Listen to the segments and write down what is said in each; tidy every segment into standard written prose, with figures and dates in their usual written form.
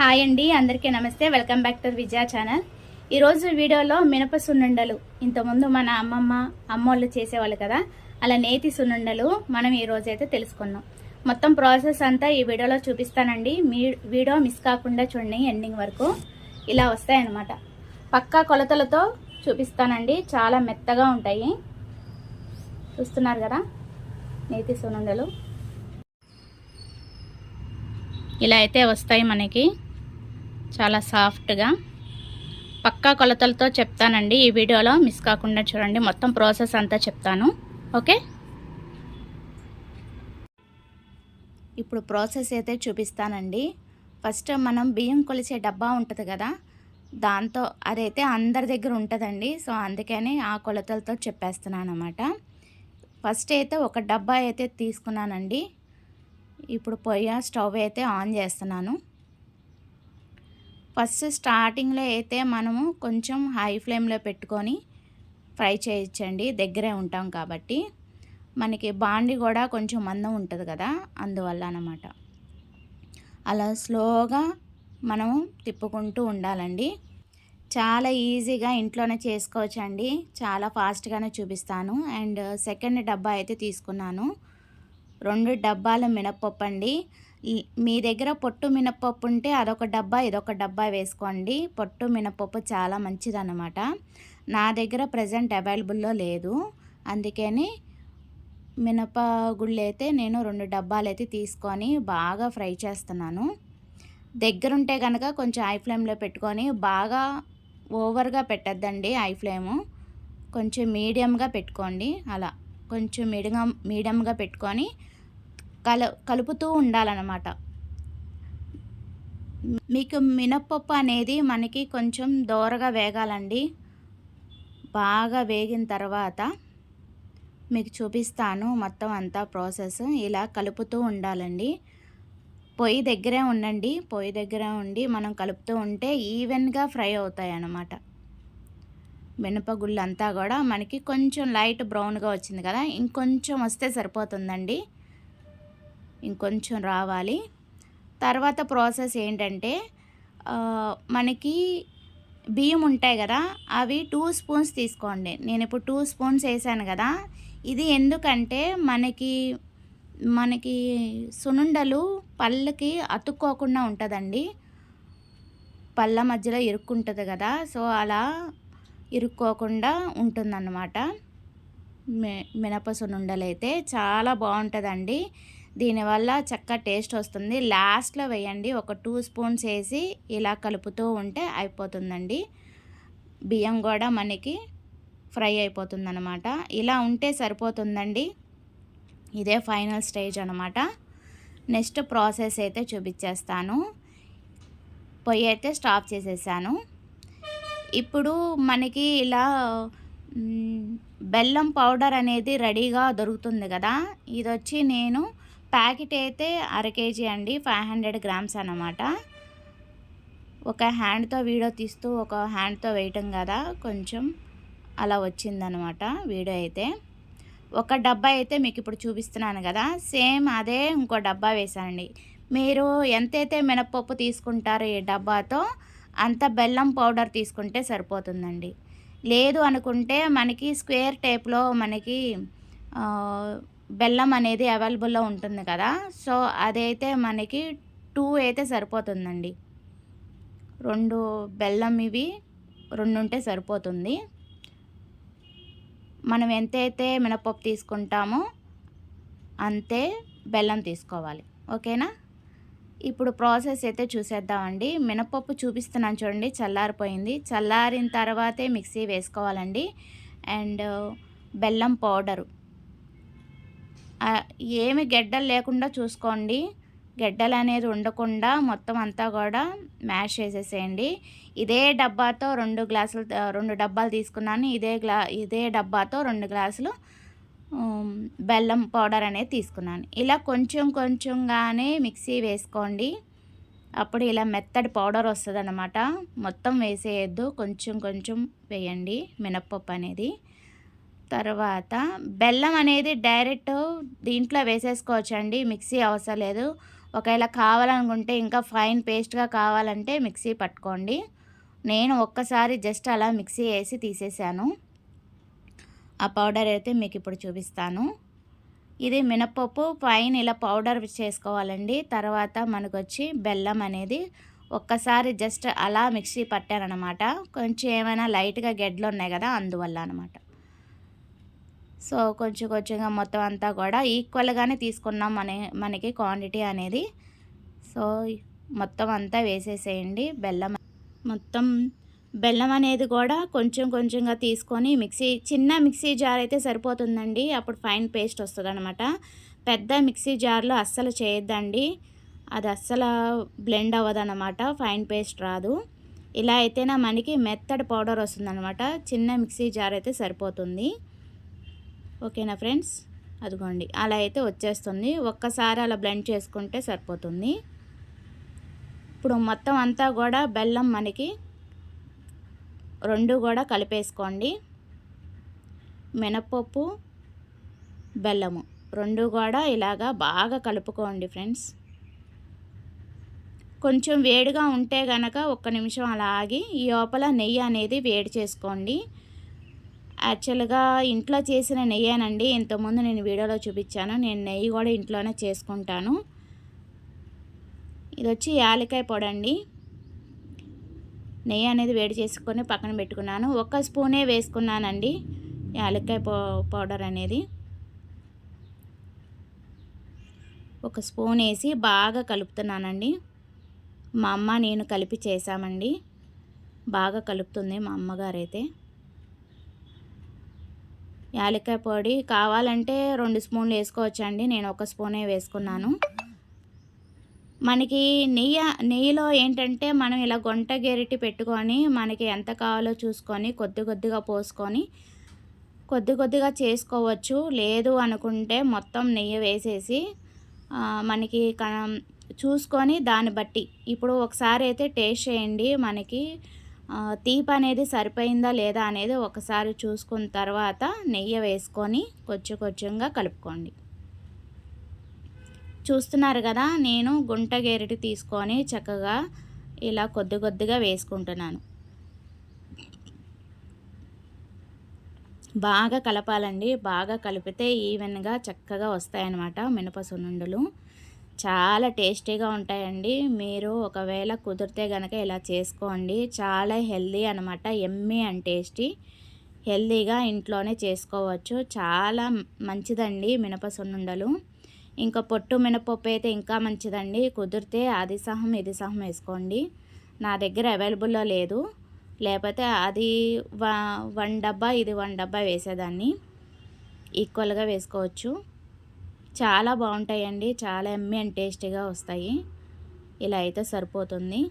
Hi అండి, అందరికీ నమస్తే. Welcome back to Vijaya channel. ఈరోజు వీడియోలో మినప సున్నుండలు ఇంతకుముందు మన అమ్మోళ్ళు చేసేవాళ్ళు కదా, అలా నేతి సున్నుండలు మనం ఈరోజు అయితే తెలుసుకుందాం. మొత్తం ప్రాసెస్ అంతా ఈ వీడియోలో చూపిస్తానండి. మీ వీడియో మిస్ కాకుండా చూడండి ఎండింగ్ వరకు. ఇలా వస్తాయన్నమాట. పక్కా కొలతలతో చూపిస్తానండి. చాలా మెత్తగా ఉంటాయి. చూస్తున్నారు కదా నేతి సున్నుండలు. ఇలా అయితే వస్తాయి మనకి, చాలా సాఫ్ట్గా. పక్కా కొలతలతో చెప్తానండి ఈ వీడియోలో, మిస్ కాకుండా చూడండి. మొత్తం ప్రాసెస్ అంతా చెప్తాను, ఓకే? ఇప్పుడు ప్రాసెస్ అయితే చూపిస్తానండి. ఫస్ట్ మనం బియ్యం కొలిచే డబ్బా ఉంటుంది కదా, దాంతో అదైతే అందరి దగ్గర ఉంటుందండి. సో అందుకని ఆ కొలతలతో చెప్పేస్తున్నాను అన్నమాట. ఫస్ట్ అయితే ఒక డబ్బా అయితే తీసుకున్నానండి. ఇప్పుడు స్టవ్ అయితే ఆన్ చేస్తున్నాను. ఫస్ట్ స్టార్టింగ్లో అయితే మనము కొంచెం హై ఫ్లేమ్లో పెట్టుకొని ఫ్రై చేయించండి, దగ్గరే ఉంటాం కాబట్టి. మనకి బాండి కూడా కొంచెం మందం ఉంటుంది కదా, అందువల్ల అన్నమాట. అలా స్లోగా మనము తిప్పుకుంటూ ఉండాలండి. చాలా ఈజీగా ఇంట్లోనే చేసుకోవచ్చండి. చాలా ఫాస్ట్గానే చూపిస్తాను. అండ్ సెకండ్ డబ్బా అయితే తీసుకున్నాను. 2 డబ్బాల మినప్పప్పు అండి. మీ దగ్గర పొట్టు మినప్పప్పు ఉంటే అదొక డబ్బా, ఇదొక డబ్బా వేసుకోండి. పొట్టు మినప్పప్పు చాలా మంచిదన్నమాట. నా దగ్గర ప్రజెంట్ అవైలబుల్లో లేదు, అందుకని మినపగుళ్ళు అయితే నేను 2 డబ్బాలు అయితే తీసుకొని బాగా ఫ్రై చేస్తున్నాను. దగ్గరుంటే కనుక కొంచెం హై ఫ్లేమ్లో పెట్టుకొని, బాగా ఓవర్గా పెట్టద్దండి హై ఫ్లేము, కొంచెం మీడియంగా పెట్టుకోండి. అలా కొంచెం మీడియంగా పెట్టుకొని కలుపుతూ ఉండాలన్నమాట. మీకు మినప్పప్పు అనేది మనకి కొంచెం దోరగా వేగాలండి. బాగా వేగిన తర్వాత మీకు చూపిస్తాను మొత్తం అంతా ప్రాసెస్. ఇలా కలుపుతూ ఉండాలండి. పొయ్యి దగ్గరే ఉండండి. పొయ్యి దగ్గర ఉండి మనం కలుపుతూ ఉంటే ఈవెన్గా ఫ్రై అవుతాయి అన్నమాట. మినపగుళ్ళు అంతా కూడా మనకి కొంచెం లైట్ బ్రౌన్గా వచ్చింది కదా, ఇంకొంచెం వస్తే సరిపోతుందండి. ఇంకొంచెం రావాలి. తర్వాత ప్రాసెస్ ఏంటంటే, మనకి బియ్యం ఉంటాయి కదా, అవి 2 స్పూన్స్ తీసుకోండి. నేను ఇప్పుడు 2 స్పూన్స్ వేసాను కదా. ఇది ఎందుకంటే మనకి సున్నుండలు పళ్ళకి అతుక్కోకుండా ఉంటుందండి. పళ్ళ మధ్యలో ఇరుక్కుంటుంది కదా, సో అలా ఇరుక్కోకుండా ఉంటుందన్నమాట. మినప సున్నుండలు అయితే చాలా బాగుంటుందండి. దీనివల్ల చక్కగా టేస్ట్ వస్తుంది. లాస్ట్లో వేయండి, ఒక 2 స్పూన్స్ వేసి ఇలా కలుపుతూ ఉంటే అయిపోతుందండి. బియ్యం కూడా మనకి ఫ్రై అయిపోతుందన్నమాట. ఇలా ఉంటే సరిపోతుందండి. ఇదే ఫైనల్ స్టేజ్ అన్నమాట. నెక్స్ట్ ప్రాసెస్ అయితే చూపించేస్తాను. పొయ్యి అయితే స్టాప్ చేసేసాను. ఇప్పుడు మనకి ఇలా బెల్లం పౌడర్ అనేది రెడీగా దొరుకుతుంది కదా. ఇది వచ్చి నేను ప్యాకెట్ అయితే 1/2 kg అండి, 500 grams అన్నమాట. ఒక హ్యాండ్తో వీడియో తీస్తూ ఒక హ్యాండ్తో వేయటం కదా, కొంచెం అలా వచ్చిందనమాట వీడియో అయితే. ఒక డబ్బా అయితే మీకు ఇప్పుడు చూపిస్తున్నాను కదా, సేమ్ అదే ఇంకో డబ్బా వేసానండి. మీరు ఎంతైతే మినప్పప్పు తీసుకుంటారో ఈ డబ్బాతో అంత బెల్లం పౌడర్ తీసుకుంటే సరిపోతుందండి. లేదు అనుకుంటే మనకి స్క్వేర్ టైప్లో మనకి బెల్లం అనేది అవైలబుల్లో ఉంటుంది కదా, సో అదైతే మనకి 2 అయితే సరిపోతుందండి. 2 బెల్లం ఇవి 2 ఉంటే సరిపోతుంది. మనం ఎంతైతే మినపప్పు తీసుకుంటామో అంతే బెల్లం తీసుకోవాలి, ఓకేనా? ఇప్పుడు ప్రాసెస్ అయితే చూసేద్దామండి. మినపప్పు చూపిస్తున్నాను చూడండి, చల్లారిపోయింది. చల్లారిన తర్వాతే మిక్సీ వేసుకోవాలండి. అండ్ బెల్లం పౌడరు ఏమి గెడ్డలు లేకుండా చూసుకోండి. గెడ్డలు అనేది ఉండకుండా మొత్తం అంతా కూడా మ్యాష్ చేసేసేయండి. ఇదే డబ్బాతో 2 డబ్బాలు తీసుకున్నాను. ఇదే డబ్బాతో 2 గ్లాసులు బెల్లం పౌడర్ అనేది తీసుకున్నాను. ఇలా కొంచెం కొంచెంగానే మిక్సీ వేసుకోండి. అప్పుడు ఇలా మెత్తడి పౌడర్ వస్తుంది అన్నమాట. మొత్తం వేసేయద్దు, కొంచెం కొంచెం వేయండి మినప్పప్పు అనేది. తర్వాత బెల్లం అనేది డైరెక్ట్ దీంట్లో వేసేసుకోవచ్చండి, మిక్సీ అవసరం లేదు. ఒకవేళ కావాలనుకుంటే ఇంకా ఫైన్ పేస్ట్గా కావాలంటే మిక్సీ పట్టుకోండి. నేను ఒక్కసారి జస్ట్ అలా మిక్సీ వేసి తీసేసాను. ఆ పౌడర్ అయితే మీకు ఇప్పుడు చూపిస్తాను. ఇది మినపప్పు పైన ఇలా పౌడర్ చేసుకోవాలండి. తర్వాత మనకొచ్చి బెల్లం అనేది ఒక్కసారి జస్ట్ అలా మిక్సీ పట్టానమాట. కొంచెం ఏమైనా లైట్గా గెడ్డలు ఉన్నాయి కదా, అందువల్ల అనమాట. సో కొంచెం కొంచెంగా మొత్తం అంతా కూడా ఈక్వల్గానే తీసుకున్నాం మనకి క్వాంటిటీ అనేది. సో మొత్తం అంతా వేసేసేయండి. మొత్తం బెల్లం అనేది కూడా కొంచెం కొంచెంగా తీసుకొని చిన్న మిక్సీ జార్ అయితే సరిపోతుందండి. అప్పుడు ఫైన్ పేస్ట్ వస్తుందన్నమాట. పెద్ద మిక్సీ జార్లో అస్సలు చేయొద్దండి, అది అస్సలు బ్లెండ్ అవ్వదన్నమాట, ఫైన్ పేస్ట్ రాదు. ఇలా అయితేనే మనకి మెత్తడి పౌడర్ వస్తుందన్నమాట. చిన్న మిక్సీ జార్ అయితే సరిపోతుంది. ఓకేనా ఫ్రెండ్స్, అదిగోండి అలా అయితే వచ్చేస్తుంది. ఒక్కసారి అలా బ్లెండ్ చేసుకుంటే సరిపోతుంది. ఇప్పుడు మొత్తం అంతా కూడా బెల్లం మనకి రెండు కూడా కలిపేసుకోండి. మినపప్పు బెల్లము రెండు కూడా ఇలాగా బాగా కలుపుకోండి ఫ్రెండ్స్. కొంచెం వేడిగా ఉంటే గనక ఒక్క నిమిషం అలా ఆగి ఈ లోపల నెయ్యి అనేది వేడి చేసుకోండి. యాక్చువల్గా ఇంట్లో చేసిన నెయ్యేనండి, ఇంతకుముందు నేను వీడియోలో చూపించాను. నేను నెయ్యి కూడా ఇంట్లోనే చేసుకుంటాను. ఇది వచ్చి యాలక్కాయ పొడి అండి. నెయ్యి అనేది వేడి చేసుకొని పక్కన పెట్టుకున్నాను. ఒక స్పూనే వేసుకున్నానండి యాలక్కాయ పౌడర్ అనేది. ఒక స్పూన్ వేసి బాగా కలుపుతున్నానండి. మా అమ్మ నేను కలిపి చేసామండి. బాగా కలుపుతుంది మా అమ్మగారు అయితే. యాలక్కాయ పొడి కావాలంటే 2 స్పూన్లు వేసుకోవచ్చండి, నేను ఒక స్పూనే వేసుకున్నాను. మనకి నెయ్యిలో ఏంటంటే మనం ఇలా గొంట గెరిటి పెట్టుకొని మనకి ఎంత కావాలో చూసుకొని కొద్ది కొద్దిగా పోసుకొని కొద్ది కొద్దిగా చేసుకోవచ్చు. లేదు అనుకుంటే మొత్తం నెయ్యి వేసేసి మనకి చూసుకొని దాన్ని బట్టి ఇప్పుడు ఒకసారి అయితే టేస్ట్ చేయండి. మనకి తీపి అనేది సరిపోయిందా లేదా అనేది ఒకసారి చూసుకున్న తర్వాత నెయ్యి వేసుకొని కొంచెం కొంచెంగా కలుపుకోండి. చూస్తున్నారు కదా, నేను గుంట గెరిటి తీసుకొని చక్కగా ఇలా కొద్ది కొద్దిగా వేసుకుంటున్నాను. బాగా కలపాలండి. బాగా కలిపితే ఈవెన్గా చక్కగా వస్తాయన్నమాట మినపసున్నుండలు. చాలా టేస్టీగా ఉంటాయండి. మీరు ఒకవేళ కుదిరితే కనుక ఇలా చేసుకోండి. చాలా హెల్దీ అనమాట, ఎమ్మీ అండ్ టేస్టీ. హెల్దీగా ఇంట్లోనే చేసుకోవచ్చు. చాలా మంచిదండి మినపసున్నుండలు. ఇంకా పొట్టు మినపప్పు అయితే ఇంకా మంచిదండి. కుదిరితే అది సహం ఇది సహం వేసుకోండి. నా దగ్గర అవైలబుల్లో లేదు, లేకపోతే అది 1 డబ్బా ఇది 1 డబ్బా వేసేదాన్ని. ఈక్వల్గా వేసుకోవచ్చు. చాలా బాగుంటాయండి. చాలా ఎమ్మీ అండ్ టేస్టీగా వస్తాయి. ఇలా అయితే సరిపోతుంది.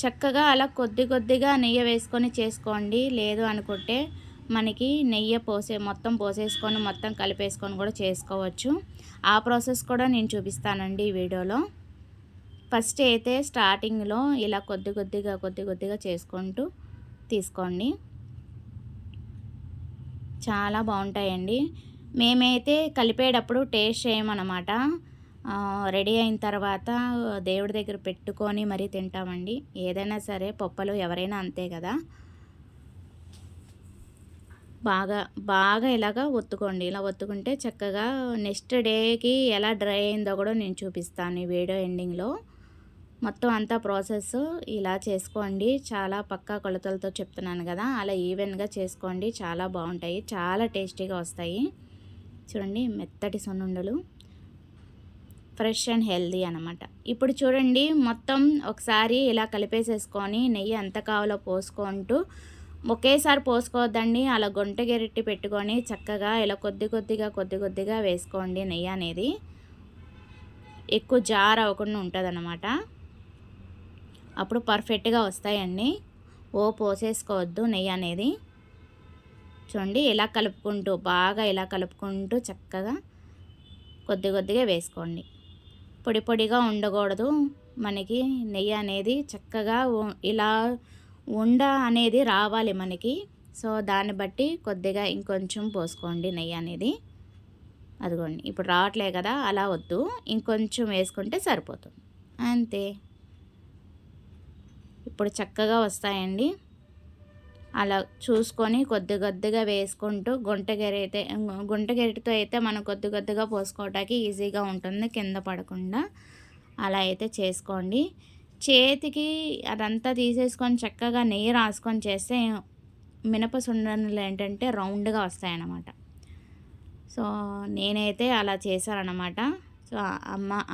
చక్కగా అలా కొద్ది కొద్దిగా నెయ్యి వేసుకొని చేసుకోండి. లేదు అనుకుంటే మనకి నెయ్యి మొత్తం పోసేసుకొని మొత్తం కలిపేసుకొని కూడా చేసుకోవచ్చు. ఆ ప్రాసెస్ కూడా నేను చూపిస్తానండి ఈ వీడియోలో. ఫస్ట్ అయితే స్టార్టింగ్లో ఇలా కొద్ది కొద్దిగా చేసుకుంటూ తీసుకోండి. చాలా బాగుంటాయండి. మేమైతే కలిపేటప్పుడు టేస్ట్ చేయమన్నమాట. రెడీ అయిన తర్వాత దేవుడి దగ్గర పెట్టుకొని మరీ తింటామండి. ఏదైనా సరే పప్పులు ఎవరైనా అంతే కదా. బాగా ఇలాగా ఒత్తుకోండి. ఇలా ఒత్తుకుంటే చక్కగా నెక్స్ట్ డేకి ఎలా డ్రై అయిందో కూడా నేను చూపిస్తాను ఈ వీడియో ఎండింగ్లో. మొత్తం అంతా ప్రాసెస్ ఇలా చేసుకోండి. చాలా పక్కా కొలతలతో చెప్తున్నాను కదా, అలా ఈవెన్గా చేసుకోండి. చాలా బాగుంటాయి, చాలా టేస్టీగా వస్తాయి. చూడండి మెత్తటి సున్నుండలు, ఫ్రెష్ అండ్ హెల్దీ అనమాట. ఇప్పుడు చూడండి మొత్తం ఒకసారి ఇలా కలిపేసేసుకొని నెయ్యి ఎంత కావాలో పోసుకుంటూ, ఒకేసారి పోసుకోవద్దండి, అలా గుంట గెరిట్టి పెట్టుకొని చక్కగా ఇలా కొద్ది కొద్దిగా వేసుకోండి. నెయ్యి అనేది ఎక్కువ జార్ అవ్వకుండా ఉంటుంది, అప్పుడు పర్ఫెక్ట్గా వస్తాయండి. పోసేసుకోవద్దు నెయ్యి అనేది. చూడండి ఇలా కలుపుకుంటూ బాగా ఇలా కలుపుకుంటూ చక్కగా కొద్దిగా వేసుకోండి. పొడిగా ఉండకూడదు. మనకి నెయ్యి అనేది చక్కగా ఇలా ఉండ అనేది రావాలి మనకి. సో దాన్ని బట్టి కొద్దిగా ఇంకొంచెం పోసుకోండి నెయ్యి అనేది. అదిగోండి ఇప్పుడు రావట్లే కదా, అలా వద్దు, ఇంకొంచెం వేసుకుంటే సరిపోతుంది అంతే. ఇప్పుడు చక్కగా వస్తాయండి. అలా చూసుకొని కొద్ది కొద్దిగా వేసుకుంటూ గుంట గరిటెతో అయితే మనం కొద్ది కొద్దిగా పోసుకోవడానికి ఈజీగా ఉంటుంది, కింద పడకుండా. అలా అయితే చేసుకోండి. చేతికి అదంతా తీసేసుకొని చక్కగా నెయ్యి రాసుకొని చేస్తే మినప సున్నుండలు ఏంటంటే రౌండ్గా వస్తాయన్నమాట. సో నేనైతే అలా చేశానన్నమాట. సో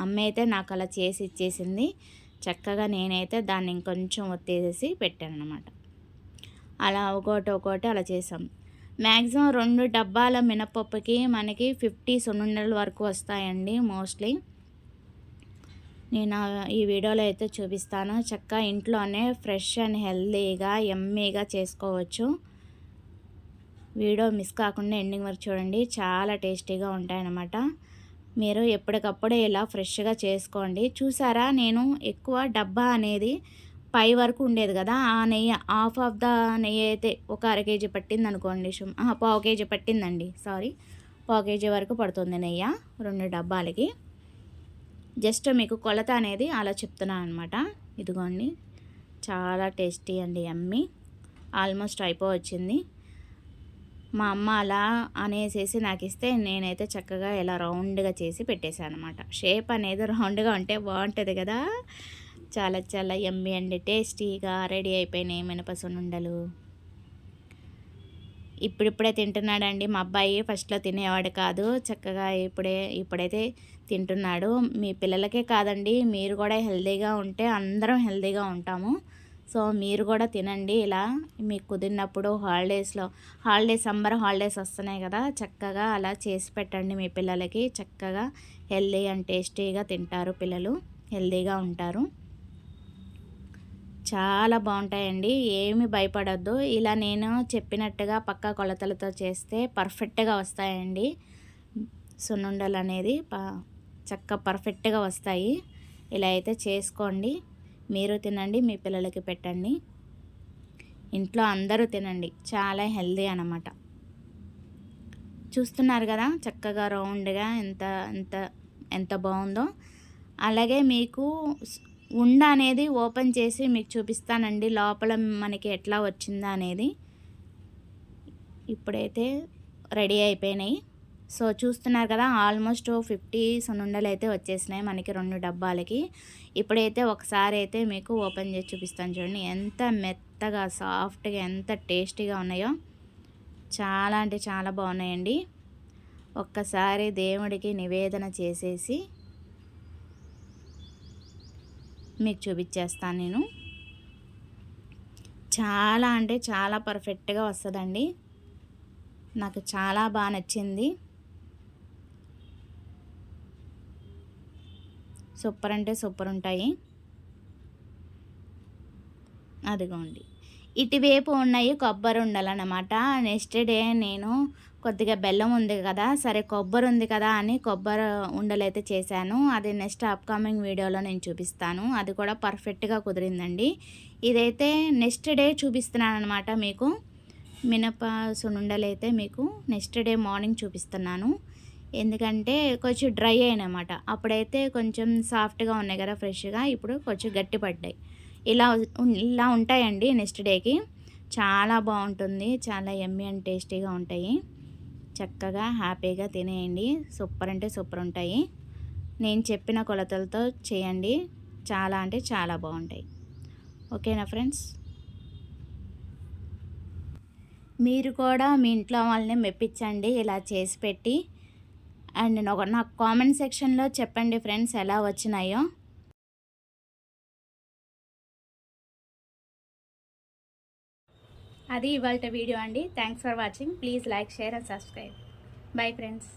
అమ్మ అయితే నాకు అలా చేసి ఇచ్చేసింది. చక్కగా నేనైతే దాన్ని ఇంకొంచెం ఒత్తేసేసి పెట్టాను అన్నమాట. అలా ఒకటి అలా చేసాం. మ్యాక్సిమం 2 డబ్బాల మినపప్పుకి మనకి 50 సున్నుండల వరకు వస్తాయండి మోస్ట్లీ. నేను ఈ వీడియోలో అయితే చూపిస్తాను. చక్కగా ఇంట్లోనే ఫ్రెష్ అండ్ హెల్తీగా యమ్మీగా చేసుకోవచ్చు. వీడియో మిస్ కాకుండా ఎండింగ్ వరకు చూడండి, చాలా టేస్టీగా ఉంటాయన్నమాట. మీరు ఎప్పటికప్పుడే ఇలా ఫ్రెష్గా చేసుకోండి. చూసారా, నేను ఎక్కువ డబ్బా అనేది పై వరకు ఉండేది కదా, ఆ నెయ్యి హాఫ్ ఆఫ్ ద నెయ్యి అయితే ఒక అర కేజీ పట్టింది అనుకోండి, పావు కేజీ పట్టిందండి, పావు కేజీ వరకు పడుతుంది నెయ్యి 2 డబ్బాలకి. జస్ట్ మీకు కొలత అనేది అలా చెప్తున్నాను అనమాట. ఇదిగోండి, చాలా టేస్టీ అండి, యమ్మీ. ఆల్మోస్ట్ అయిపోవచ్చింది. మా అమ్మ అలా అనేసేసి నాకు ఇస్తే నేనైతే చక్కగా ఇలా రౌండ్గా చేసి పెట్టేశాను అనమాట. షేప్ అనేది రౌండ్గా ఉంటే బాగుంటుంది కదా. చాలా చాలా యమ్మీ అండి, టేస్టీగా రెడీ అయిపోయినాయి మినప సున్నుండలు. ఇప్పుడిప్పుడే తింటున్నాడండి మా అబ్బాయి. ఫస్ట్లో తినేవాడు కాదు, చక్కగా ఇప్పుడైతే తింటున్నాడు. మీ పిల్లలకే కాదండి, మీరు కూడా హెల్తీగా ఉంటే అందరం హెల్తీగా ఉంటాము. సో మీరు కూడా తినండి ఇలా, మీకు కుదిరినప్పుడు. సమ్మర్ హాలిడేస్ వస్తున్నాయి కదా, చక్కగా అలా చేసి పెట్టండి మీ పిల్లలకి. చక్కగా హెల్తీ అండ్ టేస్టీగా తింటారు పిల్లలు, హెల్తీగా ఉంటారు. చాలా బాగుంటాయండి, ఏమి భయపడొద్దు. ఇలా నేను చెప్పినట్టుగా పక్కా కొలతలతో చేస్తే పర్ఫెక్ట్గా వస్తాయండి సున్నుండలు అనేది, పర్ఫెక్ట్గా వస్తాయి. ఇలా అయితే చేసుకోండి, మీరు తినండి, మీ పిల్లలకి పెట్టండి. ఇంట్లో అందరూ తినండి, చాలా హెల్తీ అన్నమాట. చూస్తున్నారు కదా చక్కగా రౌండ్గా ఎంత ఎంత ఎంత బాగుందో. అలాగే మీకు ఉండ అనేది ఓపెన్ చేసి మీకు చూపిస్తానండి, లోపల మనకి ఎట్లా వచ్చిందా అనేది. ఇప్పుడైతే రెడీ అయిపోయినాయి. సో చూస్తున్నారు కదా, ఆల్మోస్ట్ 50 సున్నుండలు అయితే వచ్చేసినాయి మనకి 2 డబ్బాలకి. ఇప్పుడైతే ఒకసారి అయితే మీకు ఓపెన్ చేసి చూపిస్తాను చూడండి, ఎంత మెత్తగా సాఫ్ట్గా ఎంత టేస్టీగా ఉన్నాయో. చాలా అంటే చాలా బాగున్నాయండి. ఒక్కసారి దేవుడికి నివేదన చేసేసి మీకు చూపించేస్తాను నేను. చాలా అంటే చాలా పర్ఫెక్ట్గా వస్తుందండి, నాకు చాలా బాగా నచ్చింది. సూపర్ అంటే సూపర్ ఉంటాయి. అదిగోండి, ఇటువైపు ఉన్నాయి కొబ్బరి ఉండలు అన్నమాట. నెక్స్ట్ డే నేను కొద్దిగా బెల్లం ఉంది కదా, సరే కొబ్బరి ఉంది కదా అని కొబ్బరి ఉండలు అయితే చేశాను. అది నెక్స్ట్ అప్కమింగ్ వీడియోలో నేను చూపిస్తాను. అది కూడా పర్ఫెక్ట్గా కుదిరిందండి. ఇదైతే నెక్స్ట్ డే చూపిస్తున్నాను అనమాట మీకు. మినప సున్నుండలు అయితే మీకు నెక్స్ట్ డే మార్నింగ్ చూపిస్తున్నాను, ఎందుకంటే కొంచెం డ్రై అయినమాట. అప్పుడైతే కొంచెం సాఫ్ట్గా ఉన్నాయి కదా ఫ్రెష్గా, ఇప్పుడు కొంచెం గట్టిపడ్డాయి. ఇలా ఉంటాయండి నెక్స్ట్ డేకి. చాలా బాగుంటుంది, చాలా యమ్మీ అండ్ టేస్టీగా ఉంటాయి. చక్కగా హ్యాపీగా తినేయండి, సూపర్ అంటే సూపర్ ఉంటాయి. నేను చెప్పిన కొలతలతో చేయండి, చాలా అంటే చాలా బాగుంటాయి. ఓకేనా ఫ్రెండ్స్, మీరు కూడా మీ ఇంట్లో వాళ్ళని మెప్పించండి ఇలా చేసి పెట్టి. అండ్ నాకు కామెంట్ సెక్షన్లో చెప్పండి ఫ్రెండ్స్ ఎలా వచ్చినాయో. అది ఇవాళ వీడియో అండి. Thanks for watching. Please like, share and subscribe. Bye friends.